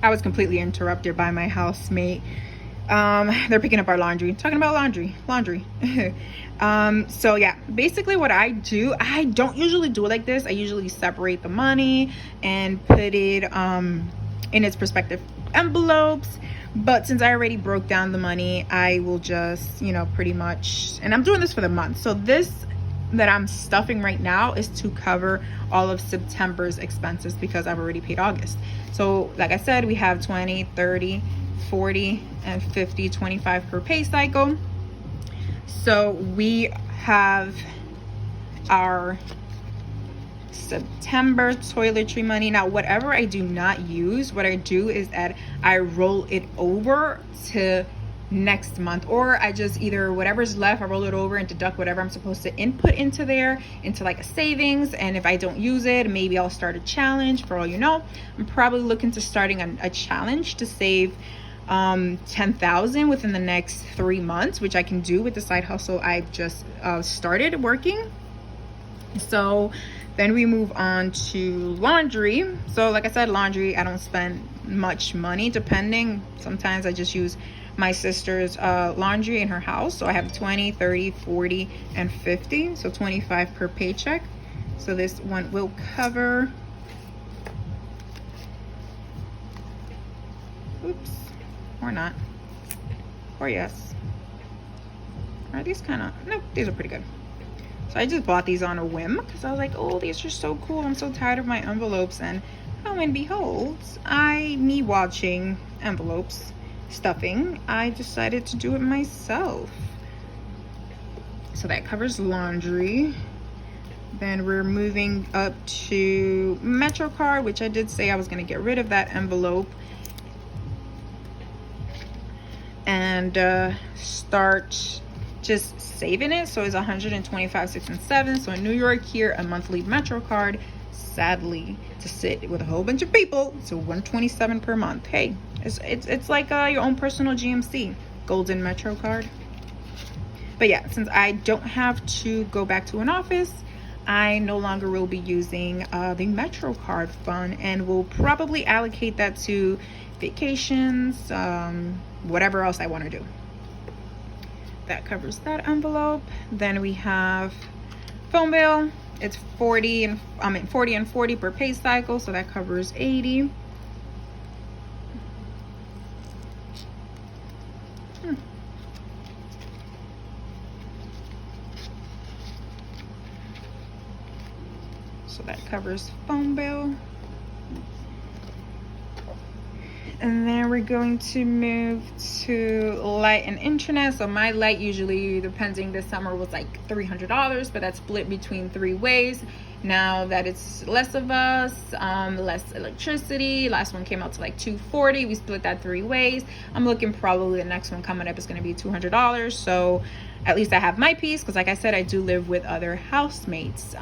I was completely interrupted by my housemate. They're picking up our laundry. Talking about laundry. So yeah, basically what I do, I don't usually do it like this. I usually separate the money and put it in its respective envelopes. But since I already broke down the money, I will just, pretty much, and I'm doing this for the month. So this that I'm stuffing right now is to cover all of September's expenses because I've already paid August. So like I said, we have 20, 30, 40, and 50, 25 per pay cycle. So we have our September toiletry money. Now, whatever I do not use, what I do is that I roll it over to next month, or I just either whatever's left, I roll it over and deduct whatever I'm supposed to input into there, into like a savings. And if I don't use it, maybe I'll start a challenge. For all you know, I'm probably looking to starting a challenge to save 10,000 within the next 3 months, which I can do with the side hustle I've just started working. So then we move on to laundry. So like I said, laundry, I don't spend much money, depending. Sometimes I just use my sister's laundry in her house. So I have 20, 30, 40, and 50. So 25 per paycheck. So this one will cover, oops, or not, or yes. Are these kind of, no, these are pretty good. So I just bought these on a whim because I was like, oh, these are so cool. I'm so tired of my envelopes. And lo and behold, me watching envelopes stuffing, I decided to do it myself. So that covers laundry. Then we're moving up to MetroCard, which I did say I was going to get rid of that envelope and start just saving it. So it's 125, 6, and 7. So in New York here, a monthly MetroCard, sadly, to sit with a whole bunch of people, so 127 per month. Hey, it's like your own personal GMC, golden MetroCard. But yeah, since I don't have to go back to an office, I no longer will be using the MetroCard fund, and will probably allocate that to vacations, whatever else I want to do. That covers that envelope. Then we have phone bill. It's 40 and 40 per pay cycle, so that covers 80. So that covers phone bill. And then we're going to move to light and internet. So my light usually, depending, this summer was like $300, but that's split between 3 ways. Now that it's less of us, less electricity, last one came out to like $240. We split that 3 ways. I'm looking, probably the next one coming up is going to be $200. So at least I have my piece, because like I said, I do live with other housemates.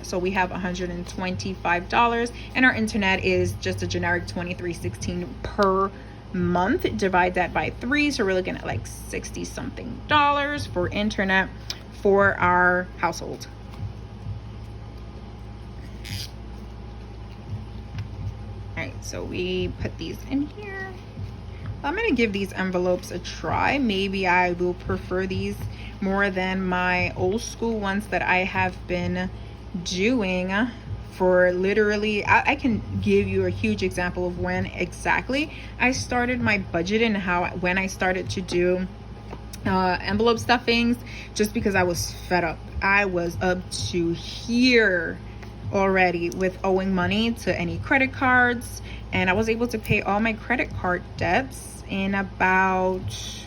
So we have $125, and our internet is just a generic $23.16 per month. Divide that by 3, so we're looking at like 60 something dollars for internet for our household. All right, so we put these in here. I'm gonna give these envelopes a try. Maybe I will prefer these more than my old school ones that I have been doing for literally, I can give you a huge example of when exactly I started my budget and when I started to do envelope stuffings, just because I was fed up. I was up to here already with owing money to any credit cards, and I was able to pay all my credit card debts in about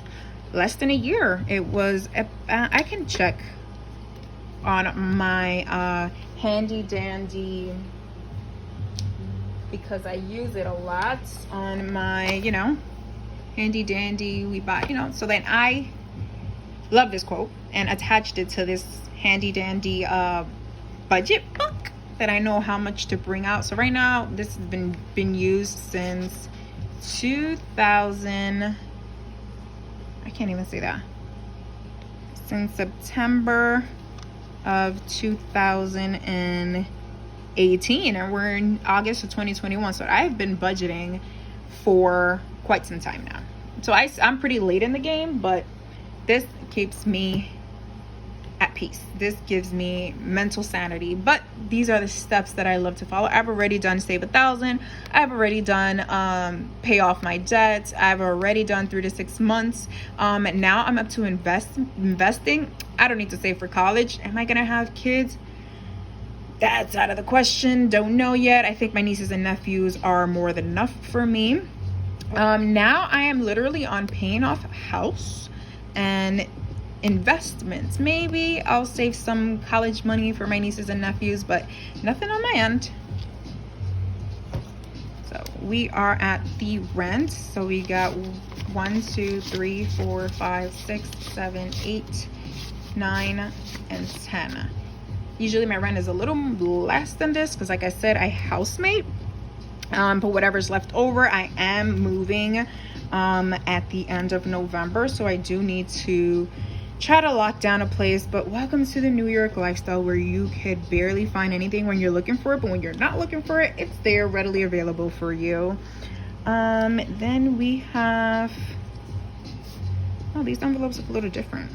less than a year. It was I can check on my handy dandy, because I use it a lot on my handy dandy we buy, so then I love this quote and attached it to this handy dandy budget book that I know how much to bring out. So right now, this has been used since 2000. I can't even say that. Since September of 2018, and we're in August of 2021. So I've been budgeting for quite some time now. So I'm pretty late in the game, but this keeps me at peace. This gives me mental sanity. But these are the steps that I love to follow. I've already done save 1,000. I've already done pay off my debt. I've already done 3 to 6 months. Now I'm up to investing. I don't need to save for college. Am I gonna have kids? That's out of the question. Don't know yet. I think my nieces and nephews are more than enough for me. Now I am literally on paying off a house and investments. Maybe I'll save some college money for my nieces and nephews, but nothing on my end. So we are at the rent. So we got 1, 2, 3, 4, 5, 6, 7, 8, 9, and 10. Usually my rent is a little less than this because, like I said, I housemate. But whatever's left over, I am moving at the end of November, so I do need to try to lock down a place. But welcome to the New York lifestyle, where you could barely find anything when you're looking for it, but when you're not looking for it, it's there, readily available for you. Then we have, oh, these envelopes look a little different.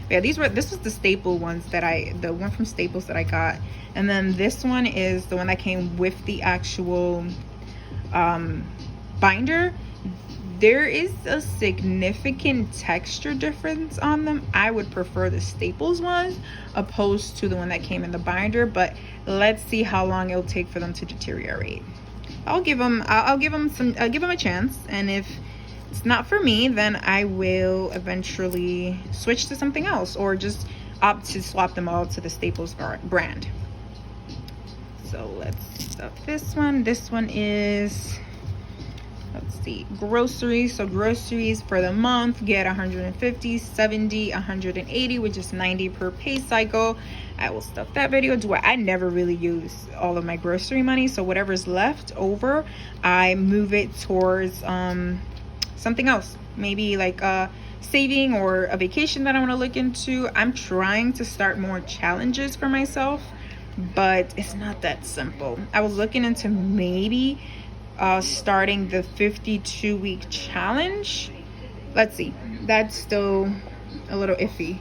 Yeah, this was the staple ones that the one from Staples that I got. And then this one is the one that came with the actual binder. There is a significant texture difference on them. I would prefer the Staples ones opposed to the one that came in the binder, but let's see how long it'll take for them to deteriorate. I'll give them a chance, and if it's not for me, then I will eventually switch to something else, or just opt to swap them all to the Staples brand. So let's stuff this one. This one is, let's see, groceries. So groceries for the month, get 150, 70, 180, which is 90 per pay cycle. I will stuff that video. I never really use all of my grocery money, so whatever's left over, I move it towards something else, maybe like saving or a vacation that I want to look into. I'm trying to start more challenges for myself, but it's not that simple. I was looking into maybe starting the 52-week challenge. Let's see, that's still a little iffy.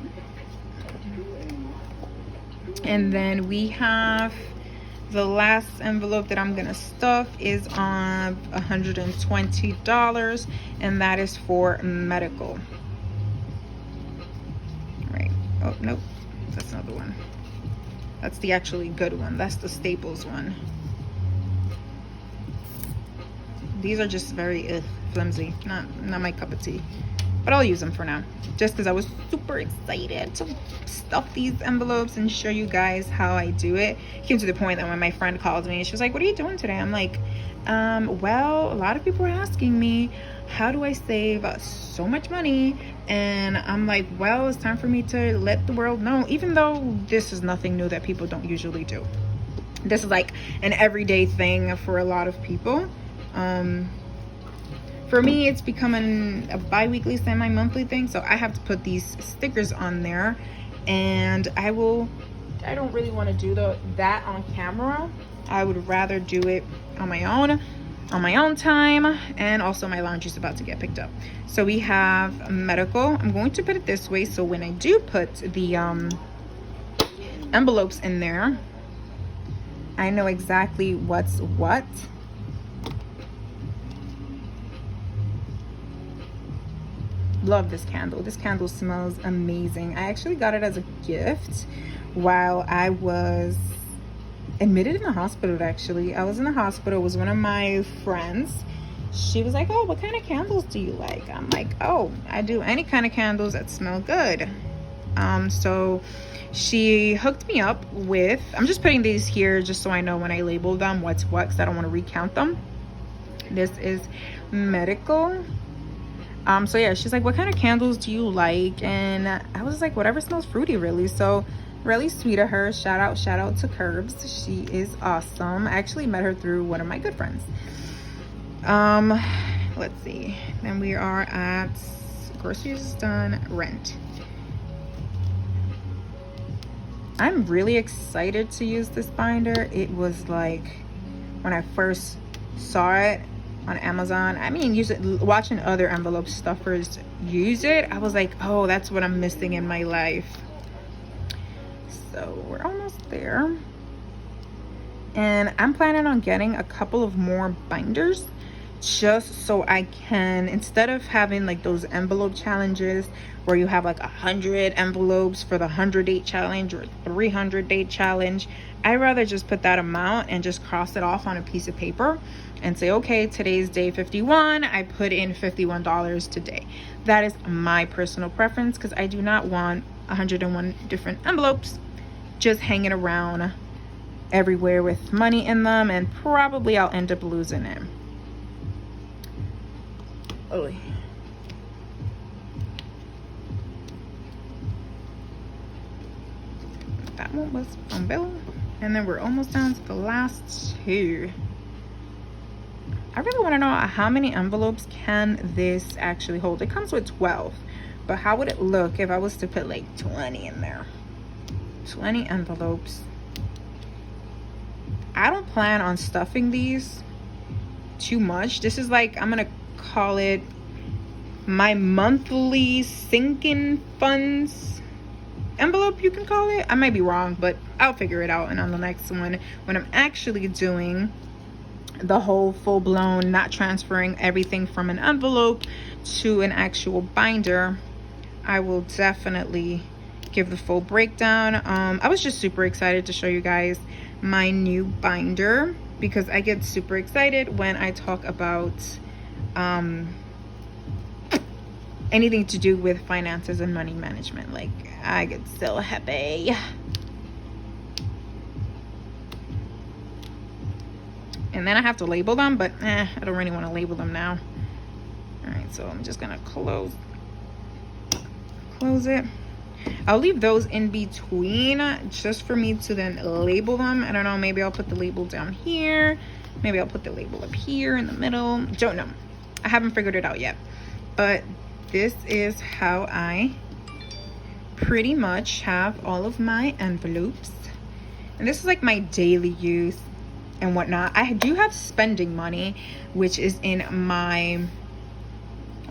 And then we have the last envelope that I'm gonna stuff is on $120, and that is for medical. Right. Oh, nope, that's not the one. That's the actually good one. That's the Staples one. These are just very flimsy. Not my cup of tea. But I'll use them for now, just because I was super excited to stuff these envelopes and show you guys how I do it. It came to the point that when my friend called me, she was like, what are you doing today? I'm like, well, a lot of people are asking me, how do I save so much money? And I'm like, well, it's time for me to let the world know, even though this is nothing new that people don't usually do. This is like an everyday thing for a lot of people. For me, it's becoming a bi-weekly, semi-monthly thing, so I have to put these stickers on there, and I don't really want to do that on camera. I would rather do it on my own time, and also my laundry's about to get picked up. So we have medical. I'm going to put it this way, so when I do put the envelopes in there, I know exactly what's what. Love this candle. This candle smells amazing. I actually got it as a gift while I was admitted in the hospital. Actually, I was in the hospital. It was one of my friends. She was like, oh, what kind of candles do you like? I'm like, oh, I do any kind of candles that smell good. So she hooked me up with, I'm just putting these here just so I know when I label them what's what, because I don't want to recount them. This is medical. So yeah, she's like, what kind of candles do you like? And I was like, whatever smells fruity, really. So really sweet of her. Shout out to Curbs. She is awesome. I actually met her through one of my good friends. Let's see. Then we are at groceries is done, rent. I'm really excited to use this binder. It was like, when I first saw it, on Amazon. I mean, watching other envelope stuffers use it, I was like, oh, that's what I'm missing in my life. So we're almost there. And I'm planning on getting a couple of more binders, just so I can, instead of having like those envelope challenges where you have like 100 envelopes for the 100-day challenge or 300-day challenge, I'd rather just put that amount and just cross it off on a piece of paper and say, okay, today's day 51, I put in $51 today. That is my personal preference, because I do not want 101 different envelopes just hanging around everywhere with money in them, and probably I'll end up losing it. Oh, that one was from Bill. And then we're almost down to the last two. I really want to know how many envelopes can this actually hold. It comes with 12, but how would it look if I was to put like 20 in there? 20 envelopes. I don't plan on stuffing these too much. This is like, I'm gonna call it my monthly sinking funds envelope, you can call it. I might be wrong, but I'll figure it out. And on the next one, when I'm actually doing the whole full-blown, not transferring everything from an envelope to an actual binder, I will definitely give the full breakdown. I was just super excited to show you guys my new binder, because I get super excited when I talk about anything to do with finances and money management. Like, I get so happy. And then I have to label them, but I don't really want to label them now. All right, so I'm just gonna close it. I'll leave those in between just for me to then label them. I don't know, maybe I'll put the label down here, maybe I'll put the label up here in the middle. Don't know, I haven't figured it out yet. But this is how I pretty much have all of my envelopes, and this is like my daily use and whatnot. I do have spending money, which is in my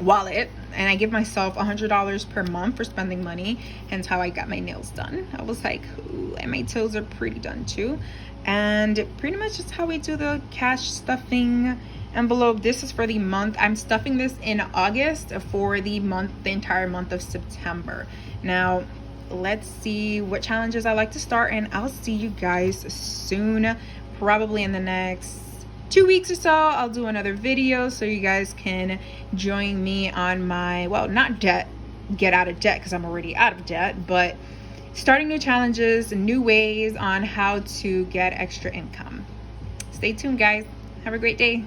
wallet, and I give myself $100 per month for spending money, hence how I got my nails done. I was like, ooh, and my toes are pretty done too. And pretty much just how we do the cash stuffing envelope. This is for the month. I'm stuffing this in August for the entire month of September. Now let's see what challenges I like to start, and I'll see you guys soon, probably in the next 2 weeks or so. I'll do another video so you guys can join me on my, well, not get out of debt, because I'm already out of debt, but starting new challenges and new ways on how to get extra income. Stay tuned, guys. Have a great day.